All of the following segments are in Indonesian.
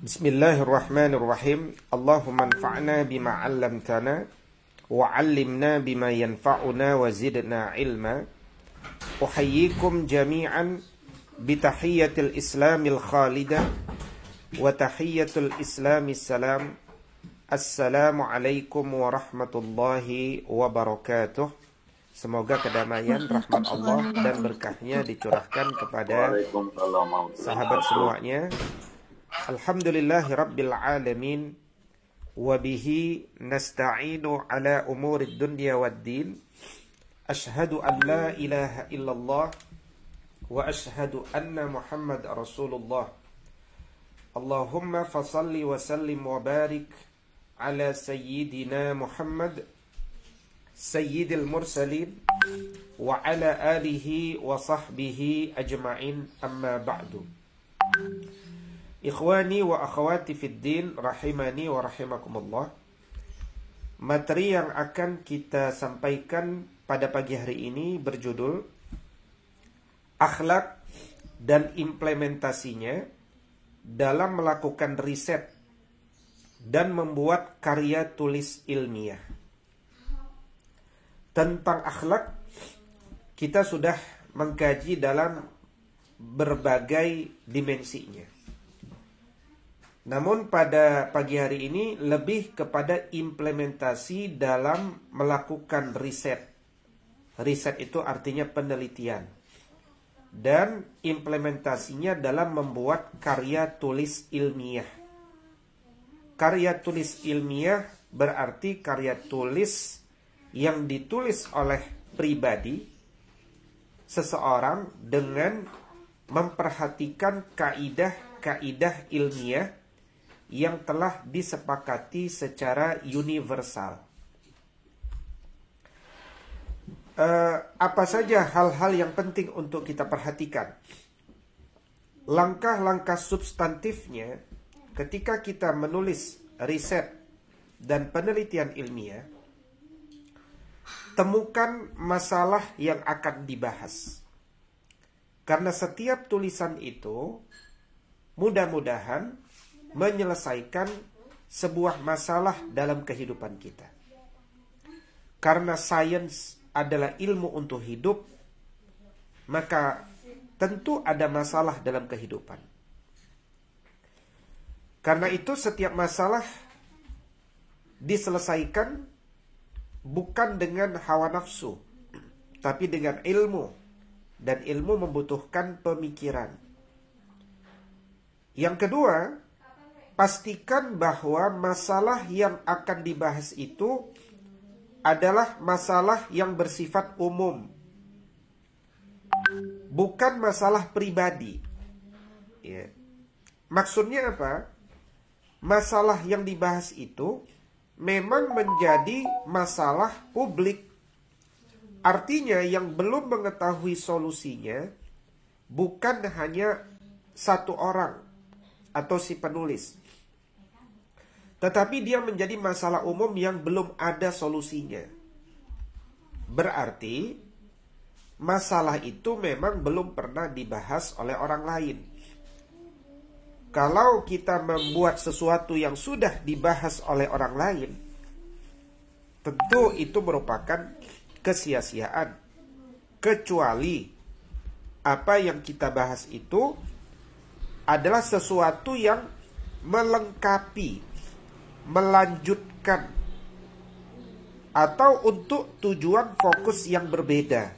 Bismillahirrahmanirrahim. Allahumma anfa'na bima 'allamtana wa 'allimna bima yanfa'una wa zidna ilma. Uhayyikum jami'an bitahiyyatil islamil khalidah wa tahiyyatul islamis salam. Assalamu alaikum warahmatullahi wabarakatuh. Semoga kedamaian, rahmat Allah dan berkahnya dicurahkan kepada sahabat semuanya. Alhamdulillahi rabbil alamin. Wabihi nasta'inu ala umurid dunya waddin. Ashhadu an la ilaha illallah wa ashhadu anna Muhammad Rasulullah. Allahumma fasalli wa sallim wa barik ala sayyidina Muhammad sayyidil mursalin wa ala alihi wa sahbihi ajma'in, amma ba'du. Ikhwani wa akhwati fid din, rahimani wa rahimakumullah. Materi yang akan kita sampaikan pada pagi hari ini berjudul akhlak dan implementasinya dalam melakukan riset dan membuat karya tulis ilmiah. Tentang akhlak kita sudah mengkaji dalam berbagai dimensinya. Namun pada pagi hari ini lebih kepada implementasi dalam melakukan riset. Riset itu artinya penelitian. Dan implementasinya dalam membuat karya tulis ilmiah. Karya tulis ilmiah berarti karya tulis yang ditulis oleh pribadi seseorang dengan memperhatikan kaidah-kaidah ilmiah yang telah disepakati secara universal. Apa saja hal-hal yang penting untuk kita perhatikan? Langkah-langkah substantifnya ketika kita menulis riset dan penelitian ilmiah, temukan masalah yang akan dibahas. Karena setiap tulisan itu mudah-mudahan menyelesaikan sebuah masalah dalam kehidupan kita. Karena sains adalah ilmu untuk hidup, maka tentu ada masalah dalam kehidupan. Karena itu setiap masalah diselesaikan bukan dengan hawa nafsu, tapi dengan ilmu. Dan ilmu membutuhkan pemikiran. Yang kedua, pastikan bahwa masalah yang akan dibahas itu adalah masalah yang bersifat umum, bukan masalah pribadi. Ya. Maksudnya apa? Masalah yang dibahas itu memang menjadi masalah publik. Artinya yang belum mengetahui solusinya bukan hanya satu orang atau si penulis, tetapi dia menjadi masalah umum yang belum ada solusinya. Berarti masalah itu memang belum pernah dibahas oleh orang lain. Kalau kita membuat sesuatu yang sudah dibahas oleh orang lain, tentu itu merupakan kesia-siaan. Kecuali apa yang kita bahas itu adalah sesuatu yang melengkapi, melanjutkan, atau untuk tujuan fokus yang berbeda.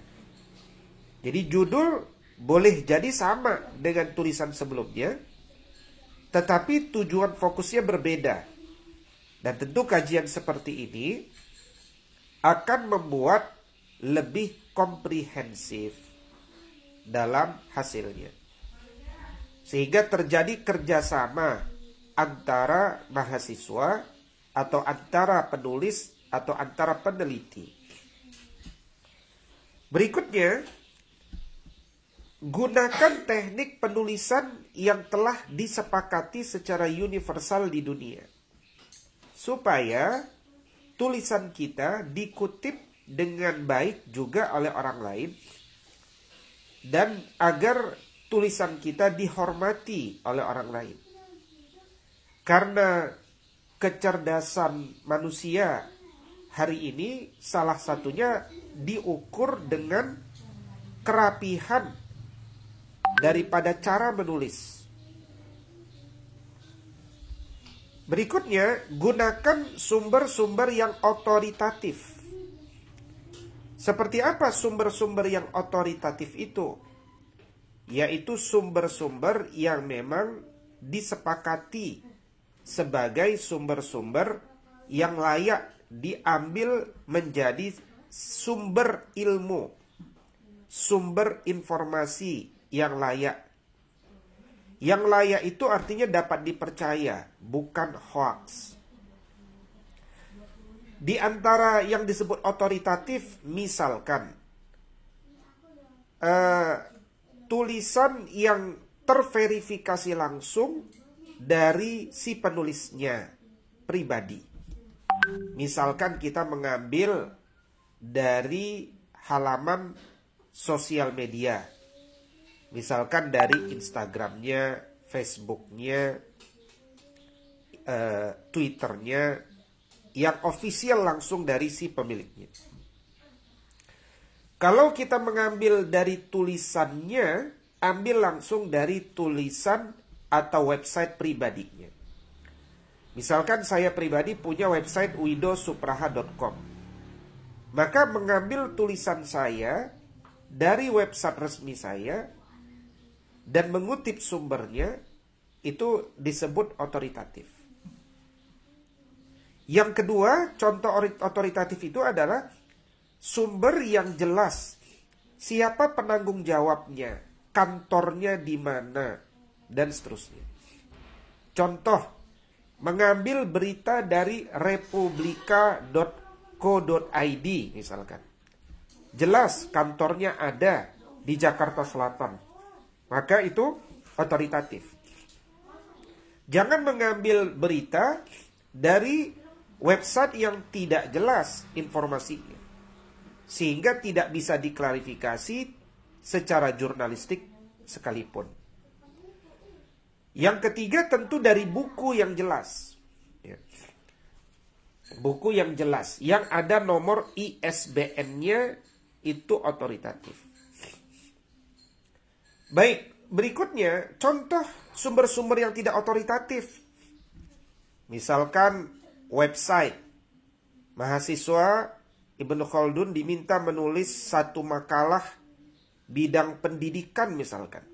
Jadi judul boleh jadi sama dengan tulisan sebelumnya, tetapi tujuan fokusnya berbeda. Dan tentu kajian seperti ini akan membuat lebih komprehensif dalam hasilnya. Sehingga terjadi kerjasama antara mahasiswa atau antara penulis atau antara peneliti. Berikutnya, gunakan teknik penulisan yang telah disepakati secara universal di dunia, supaya tulisan kita dikutip dengan baik juga oleh orang lain, dan agar tulisan kita dihormati oleh orang lain. Karena kecerdasan manusia hari ini salah satunya diukur dengan kerapihan daripada cara menulis. Berikutnya, gunakan sumber-sumber yang otoritatif. Seperti apa sumber-sumber yang otoritatif itu? Yaitu sumber-sumber yang memang disepakati sebagai sumber-sumber yang layak diambil menjadi sumber ilmu, sumber informasi yang layak. Yang layak itu artinya dapat dipercaya, bukan hoax. Di antara yang disebut otoritatif, misalkan tulisan yang terverifikasi langsung dari si penulisnya pribadi. Misalkan kita mengambil dari halaman sosial media, misalkan dari Instagramnya, Facebooknya, Twitternya, yang official langsung dari si pemiliknya. Kalau kita mengambil dari tulisannya, ambil langsung dari tulisan atau website pribadinya. Misalkan saya pribadi punya website widosupraha.com. Maka mengambil tulisan saya dari website resmi saya dan mengutip sumbernya, itu disebut otoritatif. Yang kedua, contoh otoritatif itu adalah sumber yang jelas. Siapa penanggung jawabnya, kantornya di mana, dan seterusnya. Contoh, mengambil berita dari republika.co.id misalkan. Jelas kantornya ada di Jakarta Selatan. Maka itu otoritatif. Jangan mengambil berita dari website yang tidak jelas informasinya, sehingga tidak bisa diklarifikasi secara jurnalistik sekalipun. Yang ketiga tentu dari buku yang jelas. Buku yang jelas, yang ada nomor ISBN-nya, itu otoritatif. Baik, berikutnya contoh sumber-sumber yang tidak otoritatif. Misalkan website. Mahasiswa Ibnu Khaldun diminta menulis satu makalah bidang pendidikan misalkan.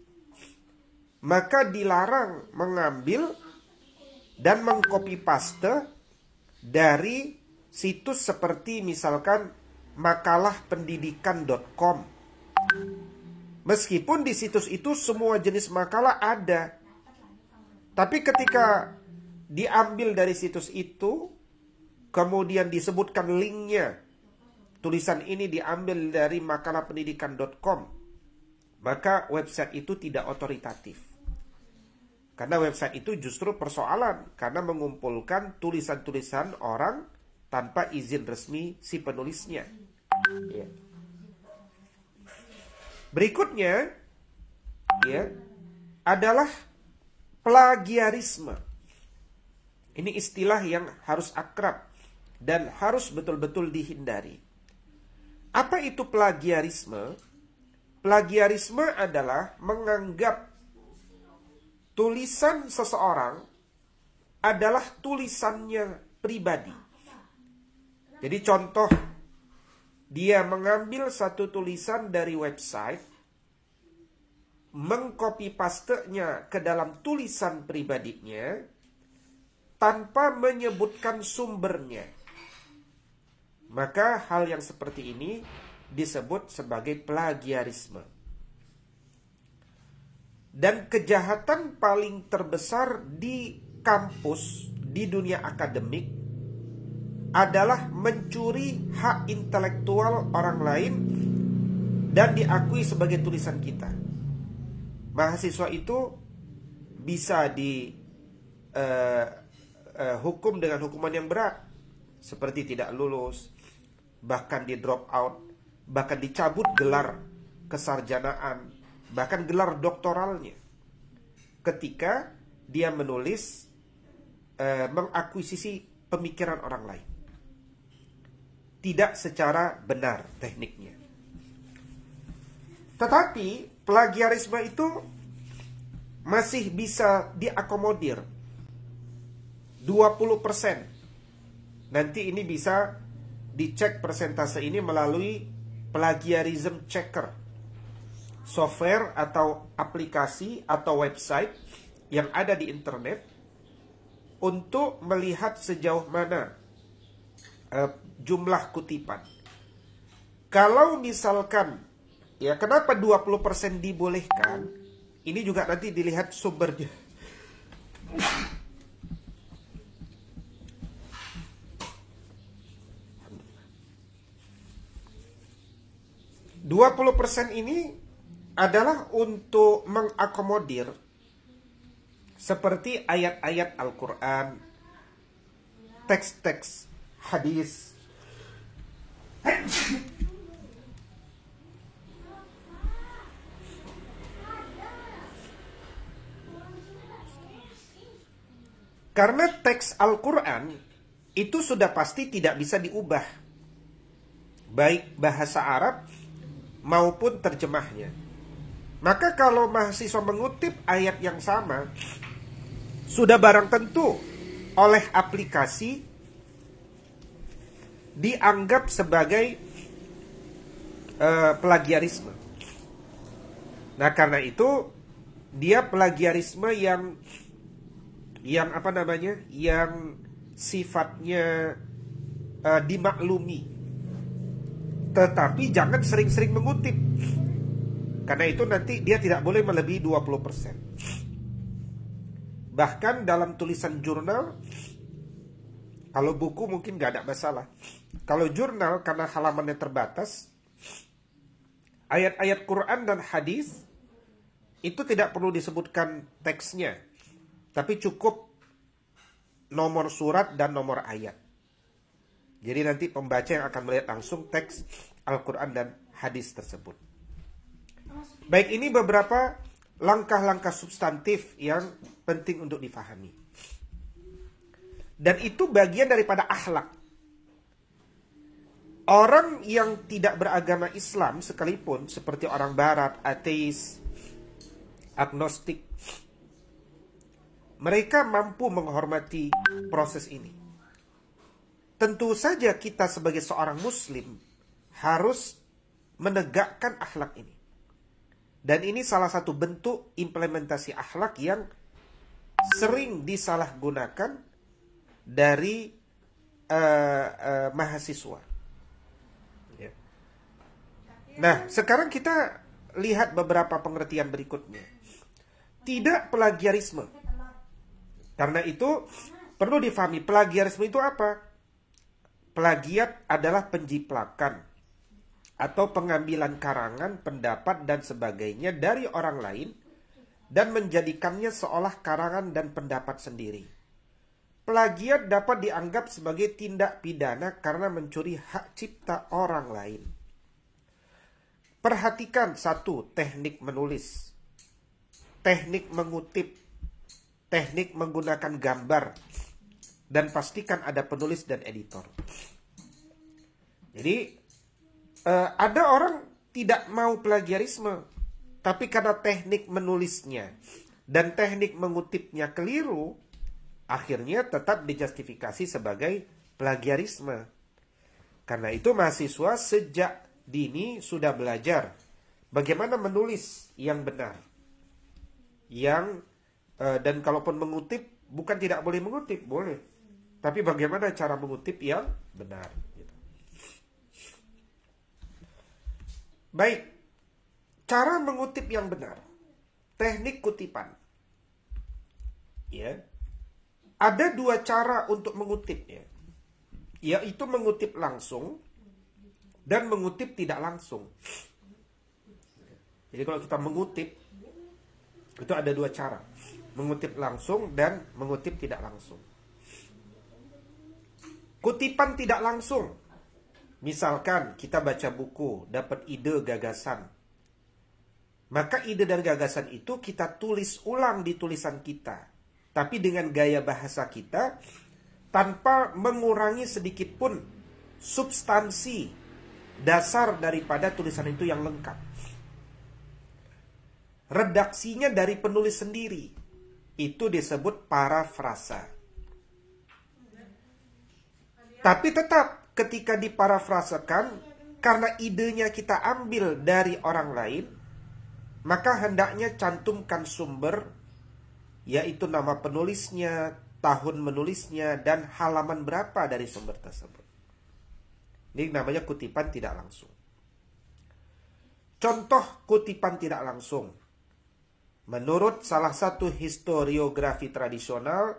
Maka dilarang mengambil dan mengcopy paste dari situs seperti misalkan makalahpendidikan.com. Meskipun di situs itu semua jenis makalah ada. Tapi ketika diambil dari situs itu, kemudian disebutkan linknya, tulisan ini diambil dari makalahpendidikan.com, maka website itu tidak otoritatif. Karena website itu justru persoalan, karena mengumpulkan tulisan-tulisan orang tanpa izin resmi si penulisnya. Ya. Berikutnya adalah plagiarisme. Ini istilah yang harus akrab dan harus betul-betul dihindari. Apa itu plagiarisme? Plagiarisme adalah menganggap tulisan seseorang adalah tulisannya pribadi. Jadi contoh, dia mengambil satu tulisan dari website, mengcopy pastenya ke dalam tulisan pribadinya, tanpa menyebutkan sumbernya. Maka hal yang seperti ini disebut sebagai plagiarisme. Dan kejahatan paling terbesar di kampus, di dunia akademik, adalah mencuri hak intelektual orang lain dan diakui sebagai tulisan kita. Mahasiswa itu bisa hukum dengan hukuman yang berat, seperti tidak lulus, bahkan di drop out, bahkan dicabut gelar kesarjanaan, bahkan gelar doktoralnya, ketika dia menulis mengakuisisi pemikiran orang lain. Tidak secara benar tekniknya. Tetapi plagiarisme itu masih bisa diakomodir 20%. Nanti ini bisa dicek persentase ini melalui plagiarism checker, software atau aplikasi atau website yang ada di internet untuk melihat sejauh mana jumlah kutipan. Kalau misalkan, ya kenapa 20% dibolehkan? Ini juga nanti dilihat sumbernya. 20% ini adalah untuk mengakomodir seperti ayat-ayat Al-Quran, teks-teks hadis, karena teks Al-Quran itu sudah pasti tidak bisa diubah, baik bahasa Arab maupun terjemahnya. Maka kalau mahasiswa mengutip ayat yang sama, sudah barang tentu oleh aplikasi dianggap sebagai plagiarisme. Nah, karena itu dia plagiarisme yang apa namanya? Yang sifatnya dimaklumi. Tetapi jangan sering-sering mengutip. Karena itu nanti dia tidak boleh melebihi 20%. Bahkan dalam tulisan jurnal, kalau buku mungkin gak ada masalah. Kalau jurnal karena halamannya terbatas, ayat-ayat Quran dan hadis itu tidak perlu disebutkan teksnya, tapi cukup nomor surat dan nomor ayat. Jadi nanti pembaca yang akan melihat langsung teks Al-Quran dan hadis tersebut. Baik, ini beberapa langkah-langkah substantif yang penting untuk difahami. Dan itu bagian daripada akhlak. Orang yang tidak beragama Islam sekalipun, seperti orang Barat, ateis, agnostik, mereka mampu menghormati proses ini. Tentu saja kita sebagai seorang muslim harus menegakkan akhlak ini. Dan ini salah satu bentuk implementasi akhlak yang sering disalahgunakan dari mahasiswa. Ya. Nah, sekarang kita lihat beberapa pengertian berikutnya. Tidak plagiarisme. Karena itu perlu difahami, plagiarisme itu apa? Plagiat adalah penjiplakan atau pengambilan karangan, pendapat, dan sebagainya dari orang lain dan menjadikannya seolah karangan dan pendapat sendiri. Plagiat dapat dianggap sebagai tindak pidana karena mencuri hak cipta orang lain. Perhatikan satu, teknik menulis, teknik mengutip, teknik menggunakan gambar, dan pastikan ada penulis dan editor. Jadi ada orang tidak mau plagiarisme, tapi karena teknik menulisnya dan teknik mengutipnya keliru, akhirnya tetap dijustifikasi sebagai plagiarisme. Karena itu mahasiswa sejak dini sudah belajar bagaimana menulis yang benar. Dan kalaupun mengutip, bukan tidak boleh mengutip, boleh. Tapi bagaimana cara mengutip yang benar. Gitu. Baik, cara mengutip yang benar. Teknik kutipan. Ya. Ada dua cara untuk mengutipnya. Yaitu mengutip langsung dan mengutip tidak langsung. Jadi kalau kita mengutip, itu ada dua cara. Mengutip langsung dan mengutip tidak langsung. Kutipan tidak langsung. Misalkan kita baca buku, dapat ide gagasan. Maka ide dan gagasan itu kita tulis ulang di tulisan kita. tapi dengan gaya bahasa kita, tanpa mengurangi sedikit pun substansi dasar daripada tulisan itu yang lengkap. Redaksinya dari penulis sendiri, itu disebut parafrasa. Tapi tetap ketika diparafrasakan, karena idenya kita ambil dari orang lain, maka hendaknya cantumkan sumber, yaitu nama penulisnya, tahun menulisnya, dan halaman berapa dari sumber tersebut. Ini namanya kutipan tidak langsung. Contoh kutipan tidak langsung. Menurut salah satu historiografi tradisional,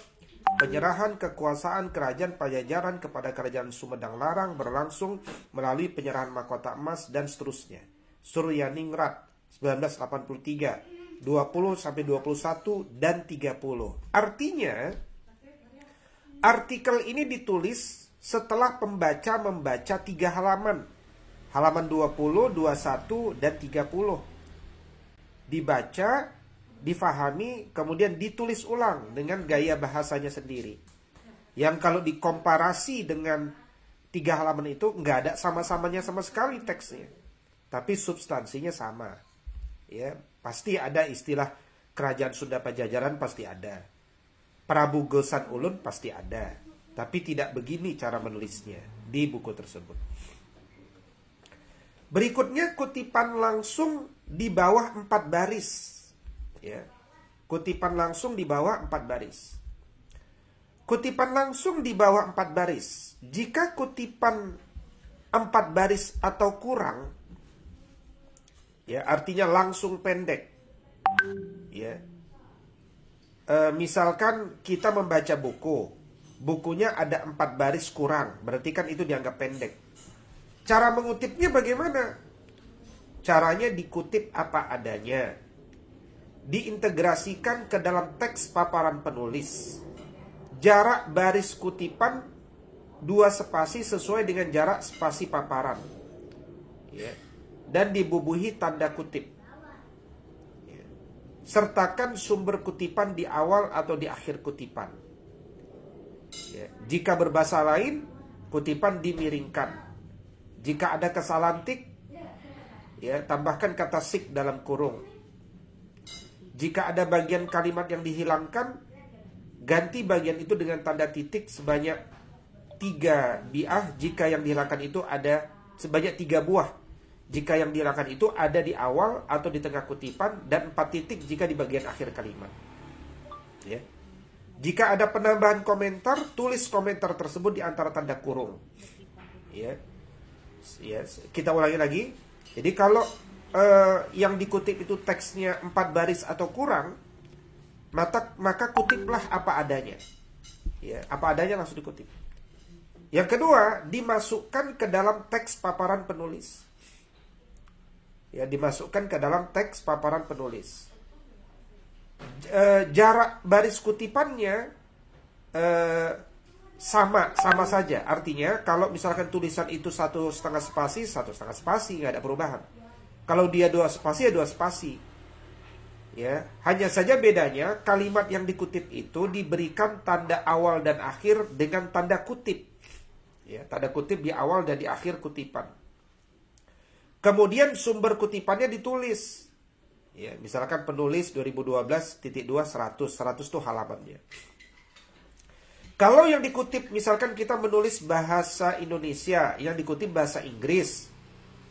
penyerahan kekuasaan kerajaan Pajajaran kepada kerajaan Sumedang Larang berlangsung melalui penyerahan mahkota emas dan seterusnya. Suryaningrat 1983, 20-21 dan 30. Artinya, artikel ini ditulis setelah pembaca membaca 3 halaman. Halaman 20, 21, dan 30. Dibaca, difahami, kemudian ditulis ulang dengan gaya bahasanya sendiri. Yang kalau dikomparasi dengan 3 halaman itu nggak ada sama-samanya sama sekali teksnya. Tapi substansinya sama. Ya, pasti ada istilah kerajaan Sunda Pajajaran, pasti ada. Prabu Gesan Ulun pasti ada. Tapi tidak begini cara menulisnya di buku tersebut. Berikutnya kutipan langsung di bawah 4 baris. Ya. Kutipan langsung di bawah 4 baris. Kutipan langsung di bawah 4 baris. Jika kutipan 4 baris atau kurang, ya, artinya langsung pendek. Ya. Misalkan kita membaca buku, bukunya ada 4 baris kurang, berarti kan itu dianggap pendek. Cara mengutipnya bagaimana? Caranya dikutip apa adanya, diintegrasikan ke dalam teks paparan penulis. Jarak baris kutipan 2 spasi sesuai dengan jarak spasi paparan, ya. Dan dibubuhi tanda kutip. Ya. Sertakan sumber kutipan di awal atau di akhir kutipan. Ya. Jika berbahasa lain, kutipan dimiringkan. Jika ada kesalahan tik, ya, tambahkan kata sik dalam kurung. Jika ada bagian kalimat yang dihilangkan, ganti bagian itu dengan tanda titik sebanyak 3 biah. Jika yang dihilangkan itu ada sebanyak 3 buah. Jika yang dihilangkan itu ada di awal atau di tengah kutipan, dan 4 titik jika di bagian akhir kalimat. Ya. Jika ada penambahan komentar, tulis komentar tersebut di antara tanda kurung. Ya. Ya, kita ulangi lagi. Jadi kalau yang dikutip itu teksnya 4 baris atau kurang, maka kutiplah apa adanya. Ya, apa adanya langsung dikutip. Yang kedua, dimasukkan ke dalam teks paparan penulis. Ya, dimasukkan ke dalam teks paparan penulis. Jarak baris kutipannya sama saja. Artinya kalau misalkan tulisan itu 1,5 spasi, 1,5 spasi, nggak ada perubahan. Kalau dia 2 spasi, ya 2 spasi. Ya, hanya saja bedanya kalimat yang dikutip itu diberikan tanda awal dan akhir dengan tanda kutip. Ya, tanda kutip di awal dan di akhir kutipan. Kemudian sumber kutipannya ditulis. Ya, misalkan penulis 2012.2 100 itu halamannya. Kalau yang dikutip, misalkan kita menulis bahasa Indonesia, yang dikutip bahasa Inggris,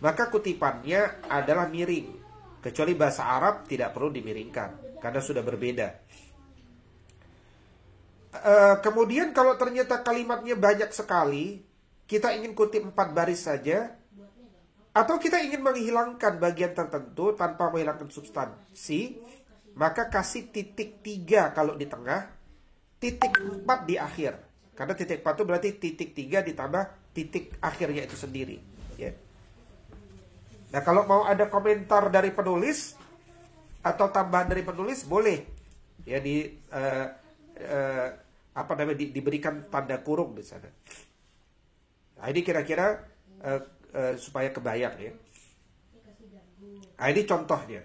maka kutipannya adalah miring. Kecuali bahasa Arab tidak perlu dimiringkan, karena sudah berbeda. Kemudian kalau ternyata kalimatnya banyak sekali, kita ingin kutip 4 baris saja, atau kita ingin menghilangkan bagian tertentu tanpa menghilangkan substansi, maka kasih titik 3 kalau di tengah, titik 4 di akhir. Karena titik 4 itu berarti titik 3 ditambah titik akhirnya itu sendiri. Ya. Nah, kalau mau ada komentar dari penulis atau tambahan dari penulis, boleh. Ya, diberikan tanda kurung di sana. Nah, ini kira-kira supaya kebayang ya. Nah, ini contohnya.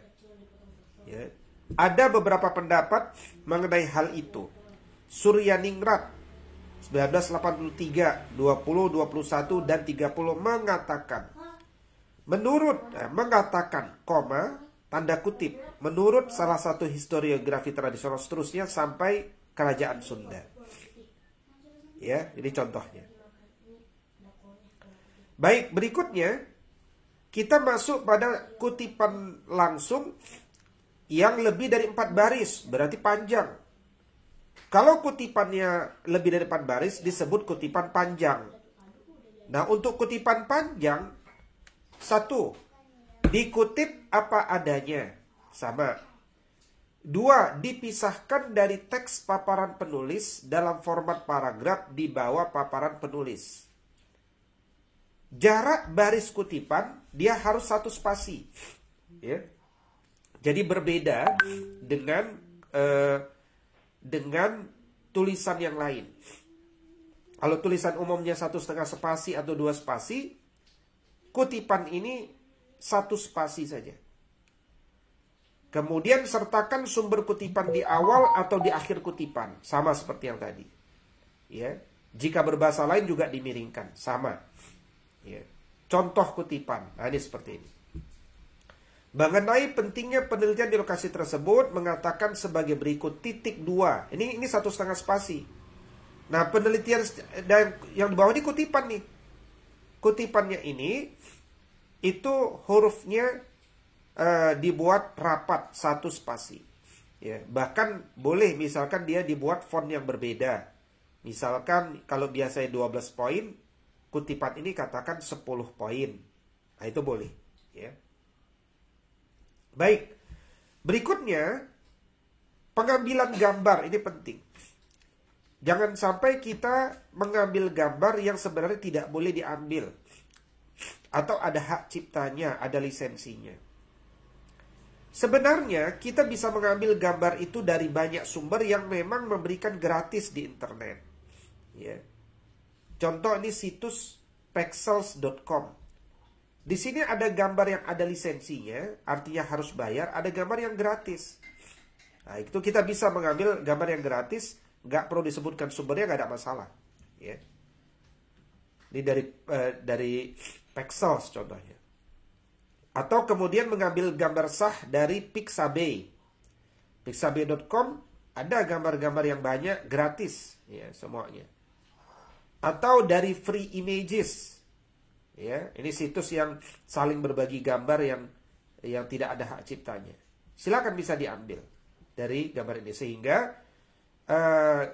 Ya. Ada beberapa pendapat mengenai hal itu. Suryaningrat 1983, 20, 21, dan 30 mengatakan, mengatakan, koma, tanda kutip, menurut salah satu historiografi tradisional seterusnya sampai kerajaan Sunda. Ya, ini contohnya. Baik, berikutnya kita masuk pada kutipan langsung yang lebih dari 4 baris, berarti panjang. Kalau kutipannya lebih dari 4 baris disebut kutipan panjang. Nah, untuk kutipan panjang, 1. Dikutip apa adanya, sama. 2. Dipisahkan dari teks paparan penulis dalam format paragraf di bawah paparan penulis. Jarak baris kutipan dia harus 1 spasi. Ya. Jadi berbeda dengan tulisan yang lain. Kalau tulisan umumnya 1,5 spasi atau 2 spasi, kutipan ini 1 spasi saja. Kemudian sertakan sumber kutipan di awal atau di akhir kutipan, sama seperti yang tadi. Ya, jika berbahasa lain juga dimiringkan, sama. Ya. Contoh kutipan, nah ini seperti ini. Mengenai pentingnya penelitian di lokasi tersebut mengatakan sebagai berikut, titik 2. Ini 1,5 spasi. Nah, penelitian dan yang di bawah ini kutipan nih. Kutipannya ini itu hurufnya dibuat rapat 1 spasi. Ya, bahkan boleh misalkan dia dibuat font yang berbeda. Misalkan kalau biasanya 12 poin, kutipan ini katakan 10 poin. Nah, itu boleh, ya. Baik, berikutnya pengambilan gambar ini penting. Jangan sampai kita mengambil gambar yang sebenarnya tidak boleh diambil, atau ada hak ciptanya, ada lisensinya. Sebenarnya kita bisa mengambil gambar itu dari banyak sumber yang memang memberikan gratis di internet. Ya. Contoh ini situs pexels.com. Di sini ada gambar yang ada lisensinya, artinya harus bayar. Ada gambar yang gratis. Nah, itu kita bisa mengambil gambar yang gratis, nggak perlu disebutkan sumbernya, nggak ada masalah. Ya. Ini dari Pexels contohnya. Atau kemudian mengambil gambar sah dari Pixabay. Pixabay.com ada gambar-gambar yang banyak gratis, ya, semuanya. Atau dari Free Images. Ya, ini situs yang saling berbagi gambar yang tidak ada hak ciptanya. Silakan bisa diambil dari gambar ini sehingga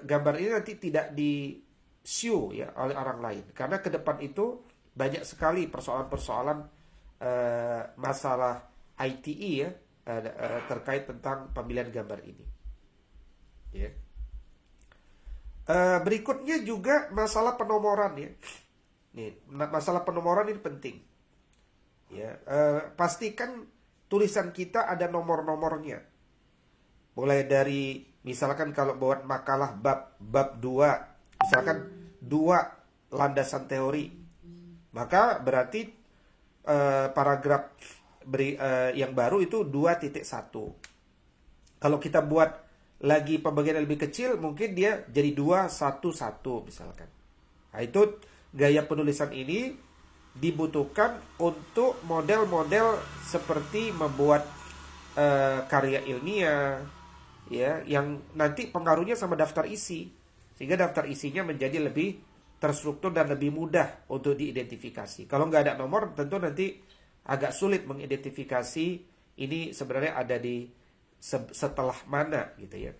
gambar ini nanti tidak di-sue ya oleh orang lain. Karena ke depan itu banyak sekali persoalan-persoalan masalah ITE ya terkait tentang pemilihan gambar ini. Ya. Berikutnya juga masalah penomoran ya. Nih, masalah penomoran ini penting. Ya, pastikan tulisan kita ada nomor-nomornya. Mulai dari misalkan kalau buat makalah bab 2, misalkan 2 landasan teori, maka berarti paragraf yang baru itu 2.1. Kalau kita buat lagi pembagian yang lebih kecil, mungkin dia jadi 2.1.1 misalkan. Nah, itu gaya penulisan ini dibutuhkan untuk model-model seperti membuat karya ilmiah, ya, yang nanti pengaruhnya sama daftar isi, sehingga daftar isinya menjadi lebih terstruktur dan lebih mudah untuk diidentifikasi. Kalau nggak ada nomor, tentu nanti agak sulit mengidentifikasi ini sebenarnya ada di setelah mana, gitu ya.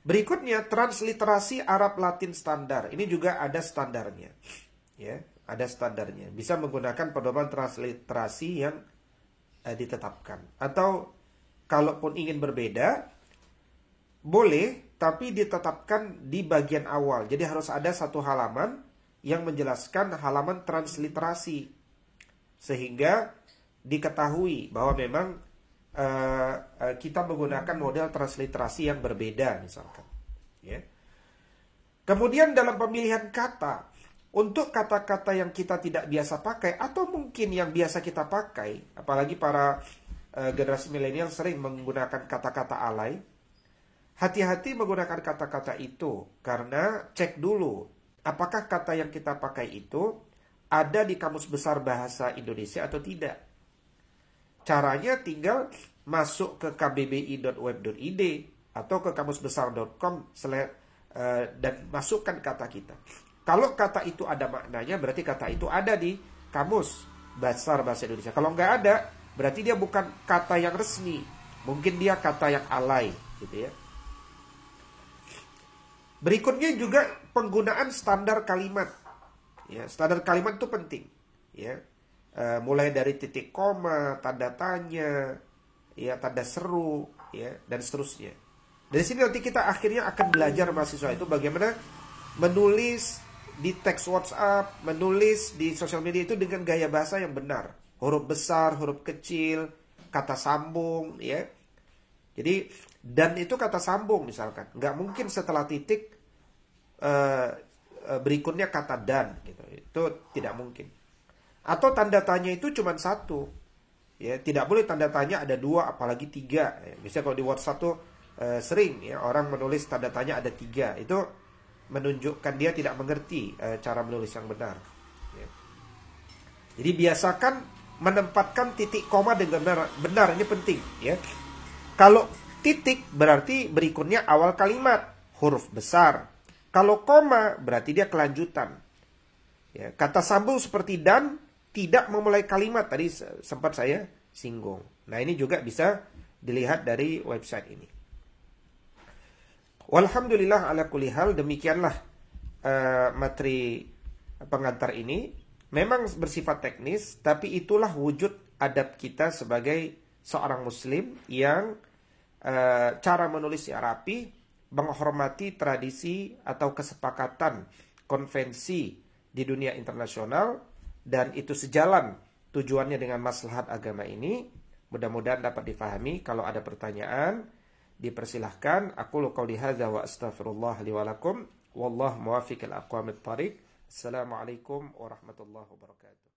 Berikutnya transliterasi Arab Latin standar. Ini juga ada standarnya. Ya, ada standarnya. Bisa menggunakan pedoman transliterasi yang ditetapkan. Atau kalaupun ingin berbeda, boleh, tapi ditetapkan di bagian awal. Jadi harus ada 1 halaman yang menjelaskan halaman transliterasi. Sehingga diketahui bahwa memang kita menggunakan model transliterasi yang berbeda misalkan. Ya. Kemudian dalam pemilihan kata, untuk kata-kata yang kita tidak biasa pakai atau mungkin yang biasa kita pakai, apalagi para generasi milenial sering menggunakan kata-kata alay, hati-hati menggunakan kata-kata itu, karena cek dulu apakah kata yang kita pakai itu ada di Kamus Besar Bahasa Indonesia atau tidak. Caranya tinggal masuk ke kbbi.web.id atau ke kamusbesar.com dan masukkan kata kita. Kalau kata itu ada maknanya, berarti kata itu ada di Kamus Besar Bahasa Indonesia. Kalau nggak ada, berarti dia bukan kata yang resmi. Mungkin dia kata yang alay, gitu ya. Berikutnya juga penggunaan standar kalimat. Ya, standar kalimat itu penting. Ya, mulai dari titik koma, tanda tanya, ya, tanda seru, ya, dan seterusnya. Dari sini nanti kita akhirnya akan belajar mahasiswa itu bagaimana menulis di teks WhatsApp, menulis di sosial media itu dengan gaya bahasa yang benar. Huruf besar, huruf kecil, kata sambung, ya. Jadi, dan itu kata sambung misalkan. Nggak mungkin setelah titik berikutnya kata dan, gitu. Itu tidak mungkin. Atau tanda tanya itu cuma satu. Ya, tidak boleh tanda tanya ada dua, apalagi tiga. Ya, biasanya kalau di WhatsApp tuh sering ya orang menulis tanda tanya ada tiga. Itu menunjukkan dia tidak mengerti cara menulis yang benar. Ya. Jadi biasakan menempatkan titik koma dengan benar, ini penting. Ya. Kalau titik berarti berikutnya awal kalimat, huruf besar. Kalau koma berarti dia kelanjutan. Ya, kata sambung seperti dan tidak memulai kalimat, tadi sempat saya singgung. Nah, ini juga bisa dilihat dari website ini. Walhamdulillah ala kulli hal, demikianlah materi pengantar ini. Memang bersifat teknis, tapi itulah wujud adab kita sebagai seorang muslim yang cara menulisnya rapi, menghormati tradisi atau kesepakatan konvensi di dunia internasional, dan itu sejalan tujuannya dengan maslahat agama ini. Mudah-mudahan dapat difahami. Kalau ada pertanyaan, dipersilahkan. Aqulu qouli hadza wa astaghfirullah li wa lakum. Wallahu muwaffiq ila aqwamit thariq. Assalamualaikum warahmatullahi wabarakatuh.